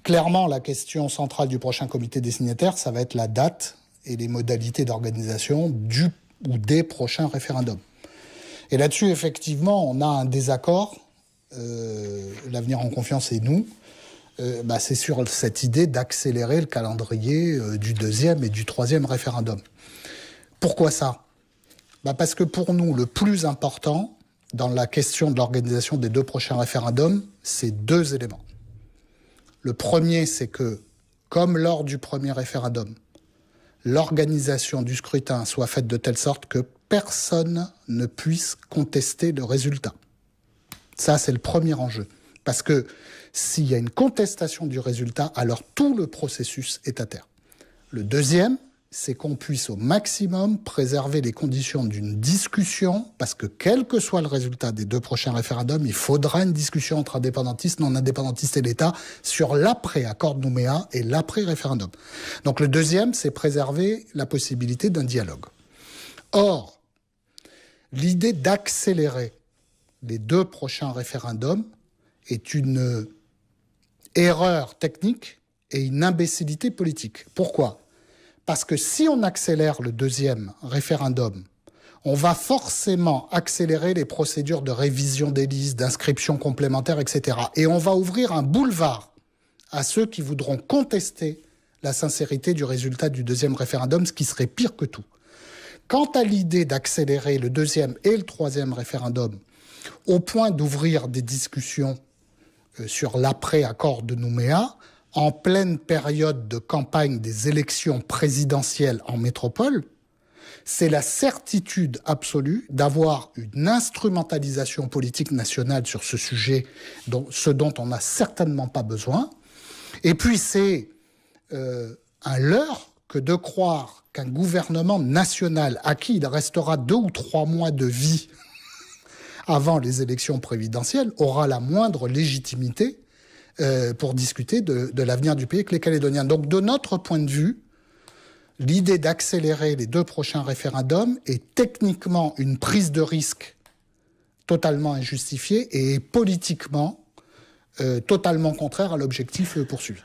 Clairement, la question centrale du prochain comité des signataires, ça va être la date et les modalités d'organisation du ou des prochains référendums. Et là-dessus, effectivement, on a un désaccord. L'Avenir en confiance et nous, c'est sur cette idée d'accélérer le calendrier du deuxième et du troisième référendum. Pourquoi ça ? Parce que pour nous, le plus important dans la question de l'organisation des deux prochains référendums, c'est deux éléments. Le premier, c'est que, comme lors du premier référendum, l'organisation du scrutin soit faite de telle sorte que personne ne puisse contester le résultat. Ça, c'est le premier enjeu. Parce que s'il y a une contestation du résultat, alors tout le processus est à terre. Le deuxième, c'est qu'on puisse au maximum préserver les conditions d'une discussion, parce que quel que soit le résultat des deux prochains référendums, il faudra une discussion entre indépendantistes, non-indépendantistes et l'État sur l'après-accord de Nouméa et l'après-référendum. Donc le deuxième, c'est préserver la possibilité d'un dialogue. Or, l'idée d'accélérer les deux prochains référendums est une erreur technique et une imbécilité politique. Pourquoi ? Parce que si on accélère le deuxième référendum, on va forcément accélérer les procédures de révision des listes, d'inscription complémentaire, etc. Et on va ouvrir un boulevard à ceux qui voudront contester la sincérité du résultat du deuxième référendum, ce qui serait pire que tout. Quant à l'idée d'accélérer le deuxième et le troisième référendum, au point d'ouvrir des discussions sur l'après-accord de Nouméa, en pleine période de campagne des élections présidentielles en métropole, c'est la certitude absolue d'avoir une instrumentalisation politique nationale sur ce sujet, ce dont on n'a certainement pas besoin. Et puis c'est un leurre que de croire qu'un gouvernement national à qui il restera 2 ou 3 mois de vie avant les élections présidentielles aura la moindre légitimité pour discuter de l'avenir du pays avec les Calédoniens. Donc, de notre point de vue, l'idée d'accélérer les deux prochains référendums est techniquement une prise de risque totalement injustifiée et politiquement totalement contraire à l'objectif poursuivi.